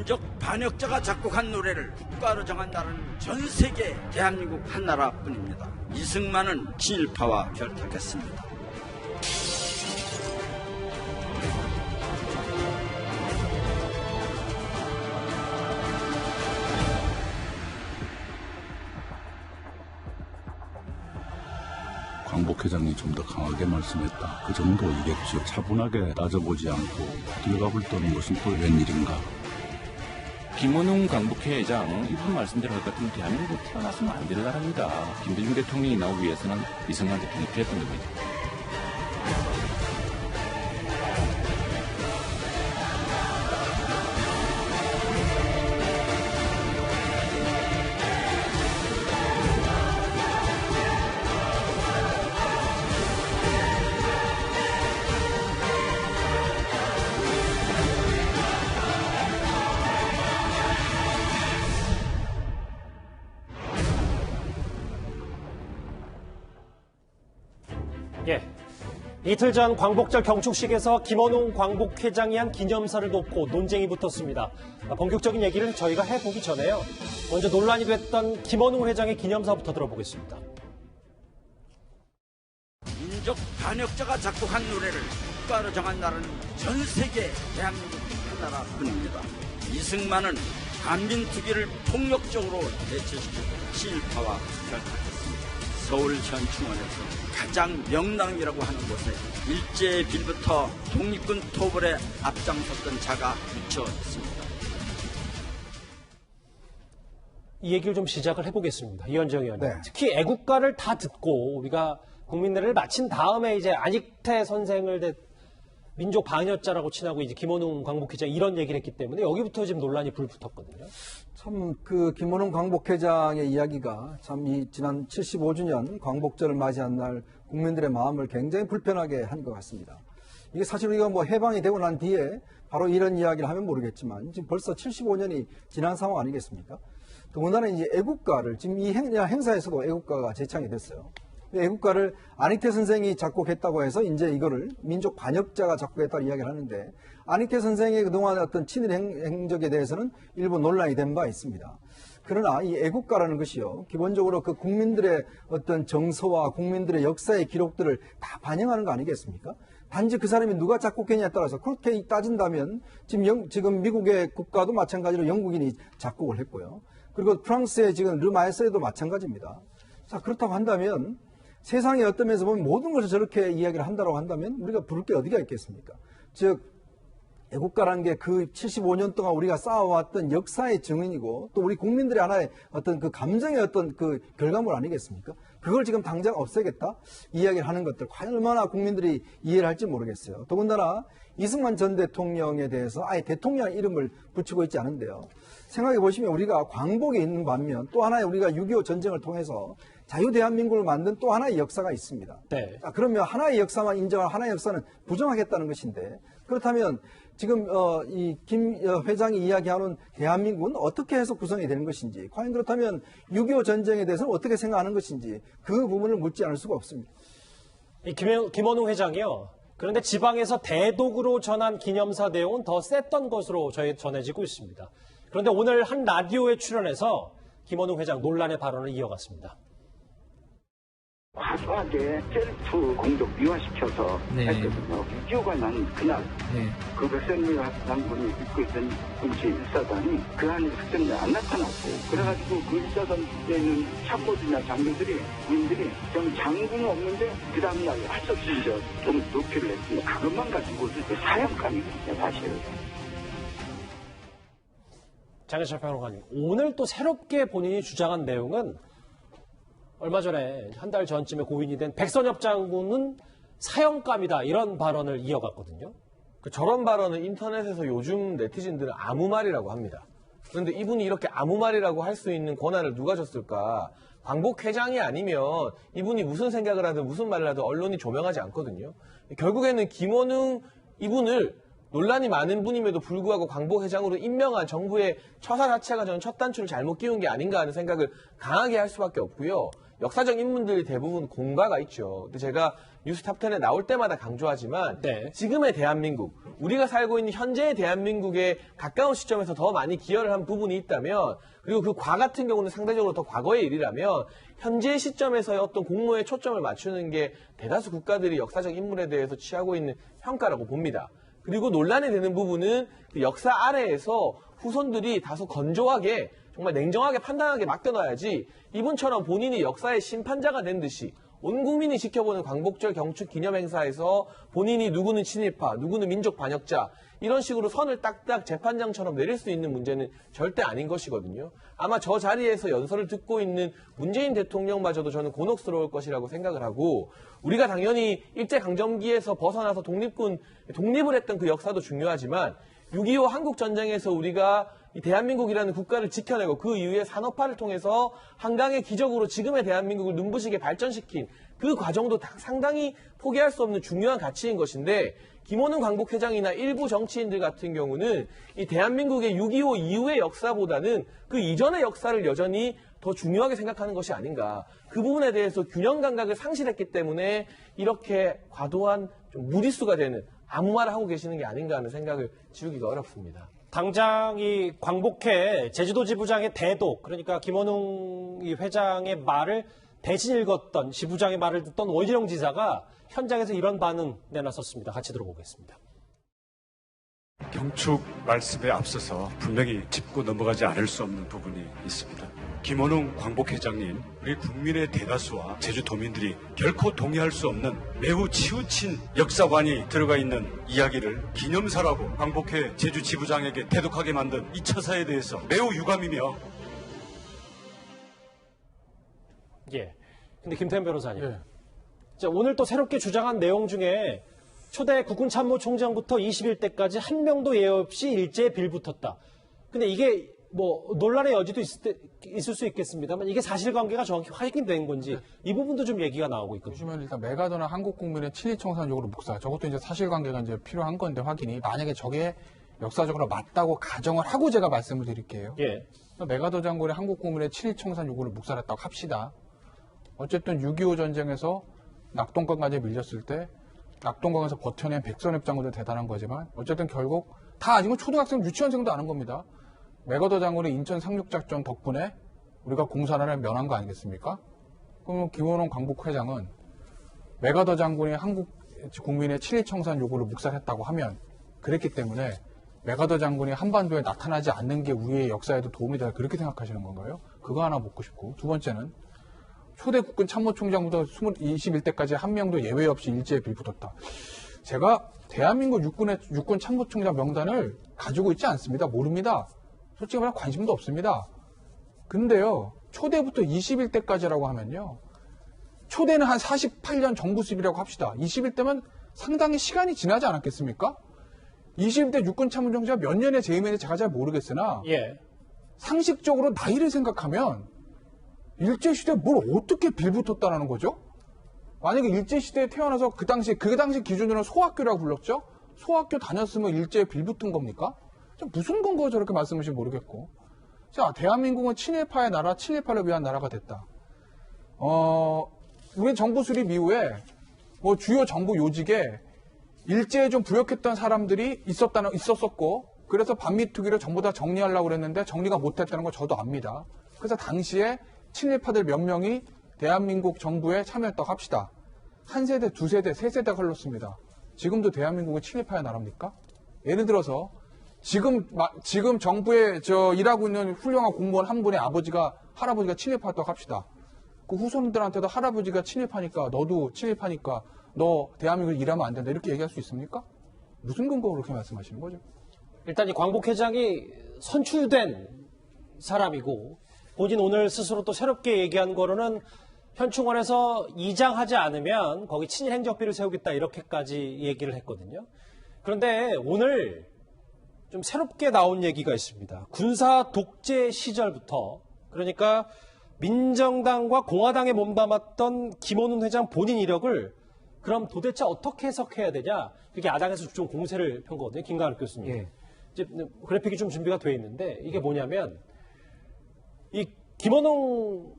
민족 반역자가 작곡한 노래를 국가로 정한 나라는 전 세계 대한민국 한 나라뿐입니다. 이승만은 친일파와 결탁했습니다. 광복 회장이 좀 더 강하게 말씀했다. 그 정도이겠죠. 차분하게 따져보지 않고 들어가볼 떠는 것은 또 웬일인가. 김원웅 광복회 회장 이분 말씀대로 할 것 같으면 대한민국 태어났으면 안 될 나라입니다. 김대중 대통령이 나오기 위해서는 이승만 대통령이 필요했던 겁니다. 예. 이틀 전 광복절 경축식에서 김원웅 광복회장이 한 기념사를 놓고 논쟁이 붙었습니다. 본격적인 얘기를 저희가 해보기 전에요. 먼저 논란이 됐던 김원웅 회장의 기념사부터 들어보겠습니다. 민족 반역자가 작곡한 노래를 국가로 정한 나라는 전 세계 대한민국 한 나라뿐입니다. 이승만은 반민특위를 폭력적으로 대체시키고 친일파와 결탁했습니다. 서울 현충원에서 가장 명랑이라고 하는 곳에 일제의 빌부터 독립군 토벌에 앞장섰던 자가 묻혀 있습니다. 이 얘기를 좀 시작을 해보겠습니다. 이현정 의원님. 네. 특히 애국가를 다 듣고 우리가 국민대를 마친 다음에 이제 안익태 선생을 민족 반역자라고 친하고 이제 김원웅 광복회장 이런 얘기를 했기 때문에 여기부터 지금 논란이 불붙었거든요. 참 그 김원웅 광복회장의 이야기가 참 이 지난 75주년 광복절을 맞이한 날 국민들의 마음을 굉장히 불편하게 한 것 같습니다. 이게 사실 우리가 뭐 해방이 되고 난 뒤에 바로 이런 이야기를 하면 모르겠지만 지금 벌써 75년이 지난 상황 아니겠습니까? 더군다나 이제 애국가를 지금 이 행사에서도 애국가가 제창이 됐어요. 애국가를 안익태 선생이 작곡했다고 해서 이제 이거를 민족 반역자가 작곡했다고 이야기를 하는데 안익태 선생의 그동안 어떤 친일 행적에 대해서는 일부 논란이 된 바 있습니다. 그러나 이 애국가라는 것이요. 기본적으로 그 국민들의 어떤 정서와 국민들의 역사의 기록들을 다 반영하는 거 아니겠습니까? 단지 그 사람이 누가 작곡했냐에 따라서 그렇게 따진다면 지금 미국의 국가도 마찬가지로 영국인이 작곡을 했고요. 그리고 프랑스의 지금 르마에스에도 마찬가지입니다. 자, 그렇다고 한다면 세상의 어떤 면에서 보면 모든 것을 저렇게 이야기를 한다고 한다면 우리가 부를 게 어디가 있겠습니까? 즉 애국가라는 게 그 75년 동안 우리가 쌓아왔던 역사의 증인이고 또 우리 국민들의 하나의 어떤 그 감정의 어떤 그 결과물 아니겠습니까? 그걸 지금 당장 없애겠다? 이야기를 하는 것들 과연 얼마나 국민들이 이해를 할지 모르겠어요. 더군다나 이승만 전 대통령에 대해서 아예 대통령 이름을 붙이고 있지 않은데요. 생각해 보시면 우리가 광복에 있는 반면 또 하나의 우리가 6.25 전쟁을 통해서 자유대한민국을 만든 또 하나의 역사가 있습니다. 네. 자, 그러면 하나의 역사만 인정한 하나의 역사는 부정하겠다는 것인데 그렇다면 지금 이 김 회장이 이야기하는 대한민국은 어떻게 해서 구성이 되는 것인지 과연 그렇다면 6.25 전쟁에 대해서는 어떻게 생각하는 것인지 그 부분을 묻지 않을 수가 없습니다. 이 김원웅 회장이요. 그런데 지방에서 대독으로 전한 기념사 내용은 더 셌던 것으로 전해지고 있습니다. 그런데 오늘 한 라디오에 출연해서 김원웅 회장 논란의 발언을 이어갔습니다. 과도하게 셀프 공격 미화시켜서 했거든요. 비디오가 난 그날 그 백선미 장군이 입고 있던 군체 일사단이 그 안에 백선미 안 나타났고 그래가지고 그 일사단에 있는 참모들이나 장교들이 민들이 좀 장군은 없는데 그 다음날 할 수 없이 이제 좀 녹취를 했습니다. 그것만 가지고 사형감이거든요, 사실. 장혜철 평론가님, 오늘 또 새롭게 본인이 주장한 내용은 얼마 전에 한 달 전쯤에 고인이 된 백선엽 장군은 사형감이다 이런 발언을 이어갔거든요. 저런 발언은 인터넷에서 요즘 네티즌들은 아무 말이라고 합니다. 그런데 이분이 이렇게 아무 말이라고 할 수 있는 권한을 누가 줬을까? 광복회장이 아니면 이분이 무슨 생각을 하든 무슨 말을 하든 언론이 조명하지 않거든요. 결국에는 김원웅 이분을 논란이 많은 분임에도 불구하고 광복회장으로 임명한 정부의 처사 자체가 저는 첫 단추를 잘못 끼운 게 아닌가 하는 생각을 강하게 할 수밖에 없고요. 역사적 인물들이 대부분 공과가 있죠. 근데 제가 뉴스 탑10에 나올 때마다 강조하지만 지금의 대한민국, 우리가 살고 있는 현재의 대한민국에 가까운 시점에서 더 많이 기여를 한 부분이 있다면, 그리고 그 과 같은 경우는 상대적으로 더 과거의 일이라면 현재 시점에서의 어떤 공로에 초점을 맞추는 게 대다수 국가들이 역사적 인물에 대해서 취하고 있는 평가라고 봅니다. 그리고 논란이 되는 부분은 그 역사 아래에서 후손들이 다소 건조하게 정말 냉정하게 판단하게 맡겨놔야지 이분처럼 본인이 역사의 심판자가 된 듯이 온 국민이 지켜보는 광복절 경축 기념행사에서 본인이 누구는 친일파, 누구는 민족 반역자 이런 식으로 선을 딱딱 재판장처럼 내릴 수 있는 문제는 절대 아닌 것이거든요. 아마 저 자리에서 연설을 듣고 있는 문재인 대통령마저도 저는 곤혹스러울 것이라고 생각을 하고, 우리가 당연히 일제강점기에서 벗어나서 독립을 했던 그 역사도 중요하지만 6.25 한국전쟁에서 우리가 이 대한민국이라는 국가를 지켜내고 그 이후에 산업화를 통해서 한강의 기적으로 지금의 대한민국을 눈부시게 발전시킨 그 과정도 상당히 포기할 수 없는 중요한 가치인 것인데, 김원훈 광복회장이나 일부 정치인들 같은 경우는 이 대한민국의 6.25 이후의 역사보다는 그 이전의 역사를 여전히 더 중요하게 생각하는 것이 아닌가. 그 부분에 대해서 균형 감각을 상실했기 때문에 이렇게 과도한 좀 무리수가 되는 아무 말을 하고 계시는 게 아닌가 하는 생각을 지우기가 어렵습니다. 당장 이 광복회 제주도 지부장의 대독, 그러니까 김원웅 이 회장의 말을 대신 읽었던, 지부장의 말을 듣던 원희룡 지사가 현장에서 이런 반응 내놨었습니다. 같이 들어보겠습니다. 경축 말씀에 앞서서 분명히 짚고 넘어가지 않을 수 없는 부분이 있습니다. 김원웅 광복회장님, 우리 국민의 대다수와 제주도민들이 결코 동의할 수 없는 매우 치우친 역사관이 들어가 있는 이야기를 기념사라고 광복회 제주 지부장에게 대독하게 만든 이 처사에 대해서 매우 유감이며. 예. 근데 김태현 변호사님. 자, 오늘 또 새롭게 주장한 내용 중에 초대 국군참모총장부터 21대까지 한 명도 예외 없이 일제에 빌붙었다. 근데 이게 뭐 논란의 여지도 있을 수 있겠습니다만 이게 사실관계가 정확히 확인된 건지 이 부분도 좀 얘기가 나오고 있거든요. 보시면 일단 메가더나 한국 국민의 친일청산 요구를 묵살. 저것도 이제 사실관계가 이제 필요한 건데 확인이. 만약에 저게 역사적으로 맞다고 가정을 하고 제가 말씀을 드릴게요. 예. 메가더 장군이 한국 국민의 친일청산 요구를 묵살했다고 합시다. 어쨌든 6.25 전쟁에서 낙동강까지 밀렸을 때 낙동강에서 버텨낸 백선엽 장군도 대단한 거지만 어쨌든 결국 다 아직은 초등학생, 유치원생도 아는 겁니다. 메가더 장군의 인천 상륙작전 덕분에 우리가 공산화를 면한 거 아니겠습니까? 그러면 김원웅 광복회장은 메가더 장군이 한국 국민의 친일청산 요구를 묵살했다고 하면 그랬기 때문에 메가더 장군이 한반도에 나타나지 않는 게 우리의 역사에도 도움이 되다 그렇게 생각하시는 건가요? 그거 하나 묻고 싶고, 두 번째는 초대 국군 참모총장부터 21대까지 한 명도 예외 없이 일제에 빌붙었다. 제가 대한민국 육군 참모총장 명단을 가지고 있지 않습니다. 모릅니다. 솔직히 말하면 관심도 없습니다. 근데요, 초대부터 21대까지라고 하면요, 초대는 한 48년 정부 수립이라고 합시다. 21대면 상당히 시간이 지나지 않았겠습니까? 21대 육군 참모총장 몇 년에 재임했는지 제가 잘 모르겠으나 상식적으로 나이를 생각하면 일제시대에 뭘 어떻게 빌붙었다는 거죠? 만약에 일제시대에 태어나서 그 당시 기준으로는 소학교라고 불렀죠? 소학교 다녔으면 일제에 빌붙은 겁니까? 무슨 근거로 저렇게 말씀하시는지 모르겠고. 자, 대한민국은 친일파의 나라, 친일파를 위한 나라가 됐다. 우리 정부 수립 이후에 뭐 주요 정부 요직에 일제에 좀 부역했던 사람들이 있었었고, 그래서 반미특위를 전부 다 정리하려고 그랬는데 정리가 못했다는 거 저도 압니다. 그래서 당시에 친일파들 몇 명이 대한민국 정부에 참여했다고 합시다. 한 세대, 두 세대, 세 세대가 흘렀습니다. 지금도 대한민국은 친일파의 나라입니까? 예를 들어서 지금 정부에 일하고 있는 훌륭한 공무원 한 분의 할아버지가 친일파였다고 합시다. 그 후손들한테도 할아버지가 친일파니까 너도 친일파니까 너 대한민국에 일하면 안 된다 이렇게 얘기할 수 있습니까? 무슨 근거로 그렇게 말씀하시는 거죠? 일단 이 광복회장이 선출된 사람이고 본인 오늘 스스로 또 새롭게 얘기한 거로는 현충원에서 이장하지 않으면 거기 친일 행적비를 세우겠다 이렇게까지 얘기를 했거든요. 그런데 오늘 좀 새롭게 나온 얘기가 있습니다. 군사 독재 시절부터, 그러니까 민정당과 공화당에 몸담았던 김원훈 회장 본인 이력을 그럼 도대체 어떻게 해석해야 되냐, 그게 야당에서 좀 공세를 편 거거든요. 김가을 교수님. 이제 그래픽이 좀 준비가 돼 있는데 이게 뭐냐면 이 김원웅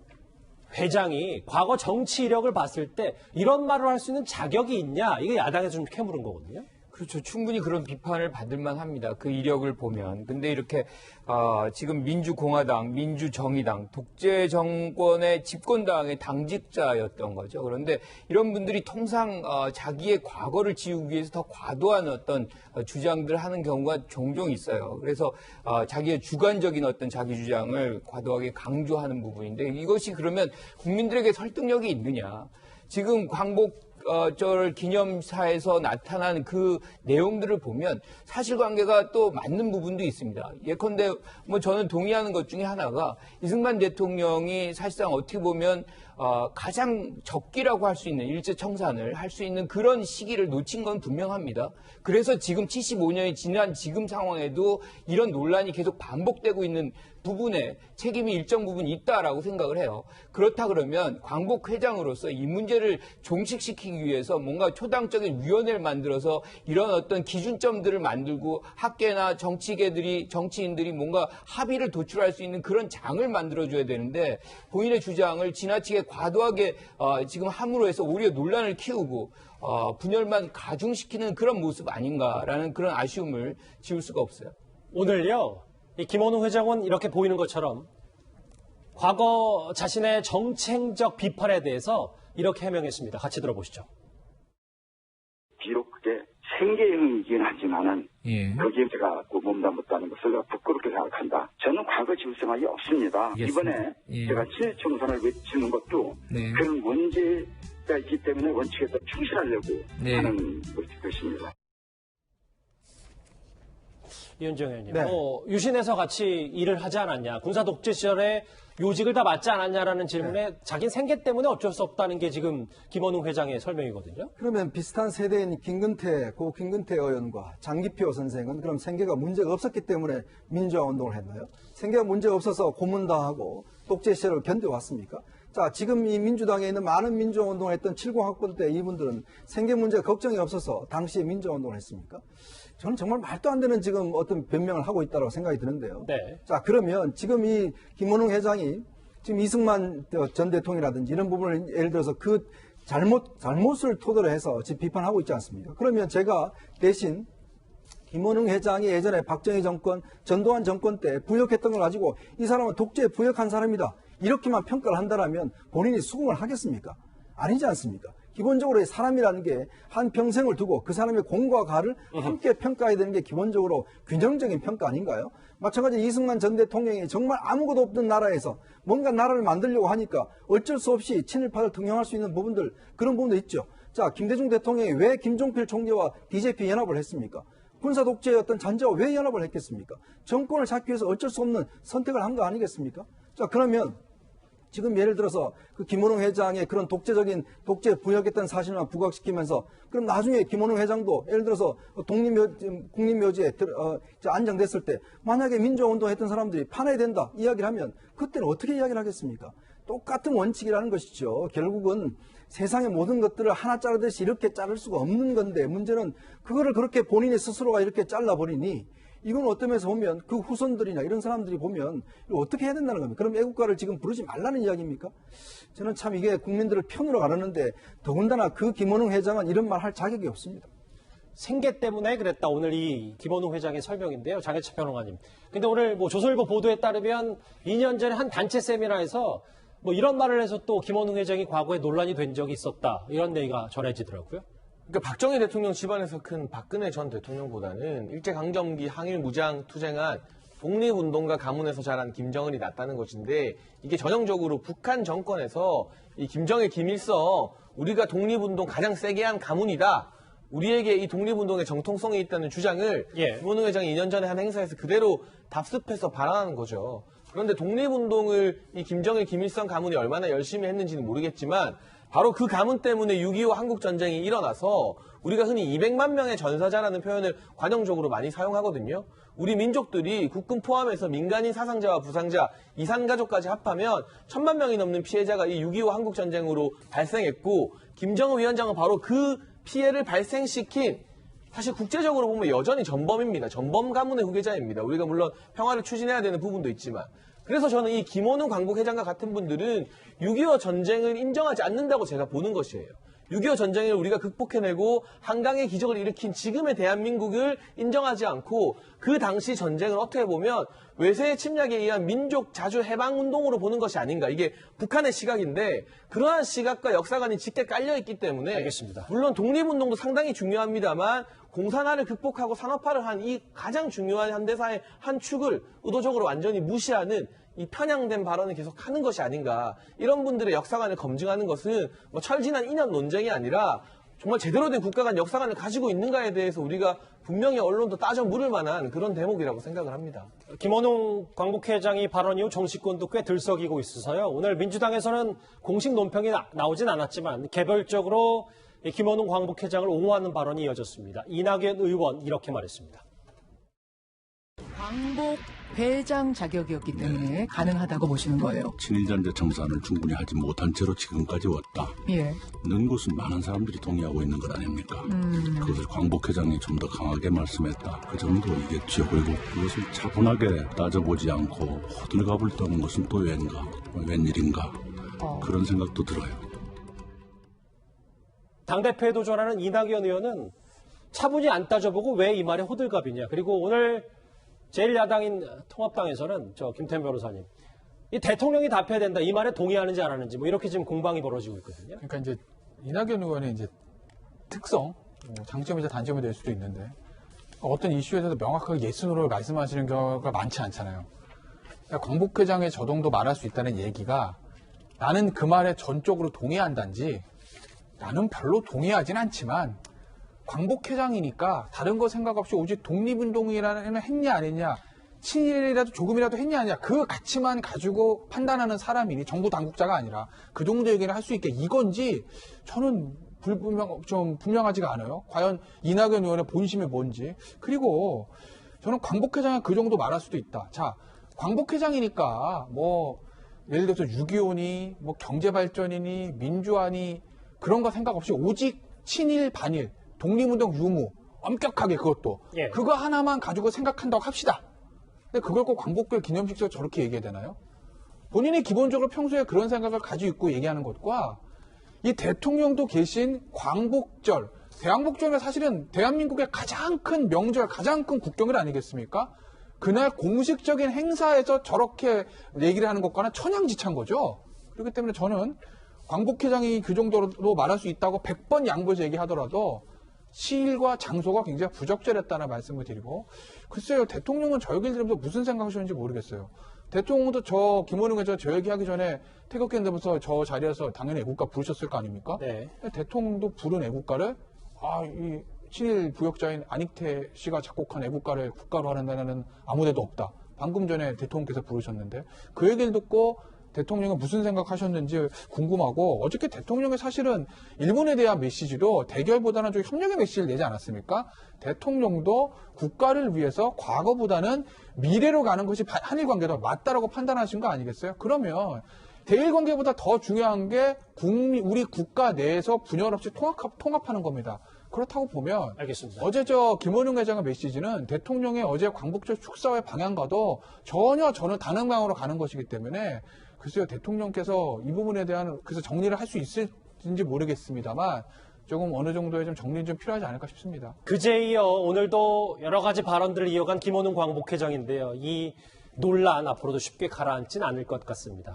회장이 과거 정치 이력을 봤을 때 이런 말을 할 수 있는 자격이 있냐? 이게 야당에서 좀 캐물은 거거든요. 그렇죠. 충분히 그런 비판을 받을 만합니다. 그 이력을 보면. 근데 이렇게 지금 민주공화당, 민주정의당, 독재 정권의 집권당의 당직자였던 거죠. 그런데 이런 분들이 통상 자기의 과거를 지우기 위해서 더 과도한 어떤 주장들을 하는 경우가 종종 있어요. 그래서 자기의 주관적인 어떤 자기 주장을 과도하게 강조하는 부분인데 이것이 그러면 국민들에게 설득력이 있느냐. 지금 광복절 기념사에서 나타난 그 내용들을 보면 사실관계가 또 맞는 부분도 있습니다. 예컨대 뭐 저는 동의하는 것 중에 하나가 이승만 대통령이 사실상 어떻게 보면 가장 적기라고 할 수 있는 일제청산을 할 수 있는 그런 시기를 놓친 건 분명합니다. 그래서 지금 75년이 지난 지금 상황에도 이런 논란이 계속 반복되고 있는 부분에 책임이 일정 부분 있다라고 생각을 해요. 그렇다 그러면 광복회장으로서 이 문제를 종식시키기 위해서 뭔가 초당적인 위원회를 만들어서 이런 어떤 기준점들을 만들고 학계나 정치인들이 뭔가 합의를 도출할 수 있는 그런 장을 만들어줘야 되는데 본인의 주장을 지나치게 과도하게 지금 함으로 해서 오히려 논란을 키우고 분열만 가중시키는 그런 모습 아닌가라는 그런 아쉬움을 지울 수가 없어요. 오늘요. 이 김원웅 회장은 이렇게 보이는 것처럼 과거 자신의 정책적 비판에 대해서 이렇게 해명했습니다. 같이 들어보시죠. 비록 그게 생계형이긴 하지만은 거기에 제가 몸담았다는 것을 부끄럽게 생각한다. 저는 과거 지울 생각이 없습니다. 이번에 제가 친일청산을 외치는 것도 그런 원죄가 있기 때문에 원칙에 더 충실하려고 하는 것입니다. 이현정 의원님, 유신에서 같이 일을 하지 않았냐, 군사 독재 시절에 요직을 다 맡지 않았냐라는 질문에 자기는 생계 때문에 어쩔 수 없다는 게 지금 김원웅 회장의 설명이거든요. 그러면 비슷한 세대인 고 김근태 의원과 장기표 선생은 그럼 생계가 문제가 없었기 때문에 민주화 운동을 했나요? 생계가 문제가 없어서 고문당하고 독재 시절을 견뎌왔습니까? 자, 지금 이 민주당에 있는 많은 민주화 운동을 했던 70학번 때 이분들은 생계 문제 걱정이 없어서 당시에 민주화 운동을 했습니까? 저는 정말 말도 안 되는 지금 어떤 변명을 하고 있다고 생각이 드는데요. 자, 그러면 지금 이 김원웅 회장이 지금 이승만 전 대통령이라든지 이런 부분을 예를 들어서 그 잘못을 토대로 해서 지금 비판하고 있지 않습니까? 그러면 제가 대신 김원웅 회장이 예전에 박정희 정권, 전두환 정권 때 부역했던 걸 가지고 이 사람은 독재에 부역한 사람이다. 이렇게만 평가를 한다면 본인이 수긍을 하겠습니까? 아니지 않습니까? 기본적으로 사람이라는 게 한 평생을 두고 그 사람의 공과 가를 함께 평가해야 되는 게 기본적으로 균형적인 평가 아닌가요? 마찬가지로 이승만 전 대통령이 정말 아무것도 없던 나라에서 뭔가 나라를 만들려고 하니까 어쩔 수 없이 친일파를 등용할 수 있는 부분들, 그런 부분도 있죠. 자, 김대중 대통령이 왜 김종필 총재와 DJP 연합을 했습니까? 군사 독재의 어떤 잔재와 왜 연합을 했겠습니까? 정권을 잡기 위해서 어쩔 수 없는 선택을 한 거 아니겠습니까? 자, 그러면 지금 예를 들어서 그 김원웅 회장의 그런 독재 부역했던 사실만 부각시키면서 그럼 나중에 김원웅 회장도 예를 들어서 국립묘지에 안장됐을 때 만약에 민주화운동 했던 사람들이 판해야 된다 이야기를 하면 그때는 어떻게 이야기를 하겠습니까? 똑같은 원칙이라는 것이죠. 결국은 세상의 모든 것들을 하나 자르듯이 이렇게 자를 수가 없는 건데 문제는 그거를 그렇게 본인의 스스로가 이렇게 잘라버리니 이건 어떤 면에서 보면 그 후손들이나 이런 사람들이 보면 어떻게 해야 된다는 겁니까? 그럼 애국가를 지금 부르지 말라는 이야기입니까? 저는 참 이게 국민들을 편으로 가르는데 더군다나 그 김원웅 회장은 이런 말 할 자격이 없습니다. 생계 때문에 그랬다. 오늘 이 김원웅 회장의 설명인데요. 장혜철 평론가님. 근데 오늘 조선일보 보도에 따르면 2년 전에 한 단체 세미나에서 이런 말을 해서 또 김원웅 회장이 과거에 논란이 된 적이 있었다. 이런 얘기가 전해지더라고요. 그러니까 박정희 대통령 집안에서 큰 박근혜 전 대통령보다는 일제강점기 항일 무장 투쟁한 독립운동가 가문에서 자란 김정은이 낫다는 것인데 이게 전형적으로 북한 정권에서 이 김정일, 김일성 우리가 독립운동 가장 세게 한 가문이다. 우리에게 이 독립운동의 정통성이 있다는 주장을 김원웅 회장이 2년 전에 한 행사에서 그대로 답습해서 발언하는 거죠. 그런데 독립운동을 이 김정일, 김일성 가문이 얼마나 열심히 했는지는 모르겠지만 바로 그 가문 때문에 6.25 한국전쟁이 일어나서 우리가 흔히 200만 명의 전사자라는 표현을 관용적으로 많이 사용하거든요. 우리 민족들이 국군 포함해서 민간인 사상자와 부상자, 이산가족까지 합하면 1000만 명이 넘는 피해자가 이 6.25 한국전쟁으로 발생했고 김정은 위원장은 바로 그 피해를 발생시킨 사실 국제적으로 보면 여전히 전범입니다. 전범 가문의 후계자입니다. 우리가 물론 평화를 추진해야 되는 부분도 있지만 그래서 저는 이 김원웅 광복회장과 같은 분들은 6.25 전쟁을 인정하지 않는다고 제가 보는 것이에요. 6.25 전쟁을 우리가 극복해내고 한강의 기적을 일으킨 지금의 대한민국을 인정하지 않고 그 당시 전쟁을 어떻게 보면 외세의 침략에 의한 민족 자주 해방 운동으로 보는 것이 아닌가. 이게 북한의 시각인데 그러한 시각과 역사관이 짙게 깔려있기 때문에 알겠습니다. 물론 독립운동도 상당히 중요합니다만 공산화를 극복하고 산업화를 한 이 가장 중요한 현대사의 한 축을 의도적으로 완전히 무시하는 이 편향된 발언을 계속 하는 것이 아닌가. 이런 분들의 역사관을 검증하는 것은 뭐 철진한 이념 논쟁이 아니라 정말 제대로 된 국가 간 역사관을 가지고 있는가에 대해서 우리가 분명히 언론도 따져 물을 만한 그런 대목이라고 생각을 합니다. 김원웅 광복회장이 발언 이후 정치권도 꽤 들썩이고 있어서요. 오늘 민주당에서는 공식 논평이 나오진 않았지만 개별적으로 김원웅 광복회장을 옹호하는 발언이 이어졌습니다. 이낙연 의원 이렇게 말했습니다. 광복회장 자격이었기 때문에 가능하다고 보시는 거예요. 친일잔재 청산을 충분히 하지 못한 채로 지금까지 왔다. 예. 는 것은 많은 사람들이 동의하고 있는 것 아닙니까? 그것을 광복회장이 좀 더 강하게 말씀했다. 그 정도이겠죠. 그리고 그것을 차분하게 따져보지 않고 호들갑을 떠는 것은 또 웬일인가 그런 생각도 들어요. 당대표에 도전하는 이낙연 의원은 차분히 안 따져보고 왜 이 말에 호들갑이냐. 그리고 오늘 제1야당인 통합당에서는 김태현 변호사님, 이 대통령이 답해야 된다. 이 말에 동의하는지 안 하는지 뭐 이렇게 지금 공방이 벌어지고 있거든요. 그러니까 이제 이낙연 의원의 이제 특성, 장점이자 단점이 될 수도 있는데 어떤 이슈에 대해서 명확하게 예스노를 말씀하시는 경우가 많지 않잖아요. 그러니까 광복회장의 저 정도 말할 수 있다는 얘기가 나는 그 말에 전적으로 동의한다는지 나는 별로 동의하진 않지만 광복회장이니까 다른 거 생각 없이 오직 독립운동이라는 했냐 안 했냐 친일이라도 조금이라도 했냐 아니냐 그 가치만 가지고 판단하는 사람이니 정부 당국자가 아니라 그 정도 얘기를 할 수 있게 이건지 저는 좀 분명하지가 않아요. 과연 이낙연 의원의 본심이 뭔지. 그리고 저는 광복회장이 그 정도 말할 수도 있다. 자, 광복회장이니까 뭐 예를 들어서 6.25니 뭐 경제발전이니 민주화니 그런 거 생각 없이 오직 친일 반일 독립운동 유무 엄격하게 그것도 그거 하나만 가지고 생각한다고 합시다. 근데 그걸 꼭 광복절 기념식에서 저렇게 얘기해야 되나요? 본인이 기본적으로 평소에 그런 생각을 가지고 있고 얘기하는 것과 이 대통령도 계신 광복절, 대항복절은 사실은 대한민국의 가장 큰 명절, 가장 큰 국경일 아니겠습니까? 그날 공식적인 행사에서 저렇게 얘기를 하는 것과는 천양지차인 거죠. 그렇기 때문에 저는 광복회장이 그 정도로 말할 수 있다고 100번 양보해서 얘기하더라도 시일과 장소가 굉장히 부적절했다는 말씀을 드리고 글쎄요. 대통령은 저 얘기를 들으면서 무슨 생각하셨는지 모르겠어요. 대통령도 김원웅 회장 저 얘기하기 전에 태극기 들면서 저 자리에서 당연히 애국가 부르셨을 거 아닙니까? 네. 대통령도 부른 애국가를 이 친일 부역자인 안익태 씨가 작곡한 애국가를 국가로 하는 나라는 아무 데도 없다. 방금 전에 대통령께서 부르셨는데 그 얘기를 듣고 대통령은 무슨 생각하셨는지 궁금하고 어저께 대통령이 사실은 일본에 대한 메시지도 대결보다는 좀 협력의 메시지를 내지 않았습니까? 대통령도 국가를 위해서 과거보다는 미래로 가는 것이 한일 관계도 맞다라고 판단하신 거 아니겠어요? 그러면 대일 관계보다 더 중요한 게 우리 국가 내에서 분열 없이 통합하는 겁니다. 그렇다고 보면 알겠습니다. 어제 김원웅 회장의 메시지는 대통령의 어제 광복절 축사의 방향과도 전혀 저는 다른 방향으로 가는 것이기 때문에 글쎄요, 대통령께서 이 부분에 대한 그래서 정리를 할 수 있을지 모르겠습니다만 조금 어느 정도의 좀 정리는 좀 필요하지 않을까 싶습니다. 그제 이어 오늘도 여러 가지 발언들을 이어간 김원웅 광복회장인데요. 이 논란 앞으로도 쉽게 가라앉진 않을 것 같습니다.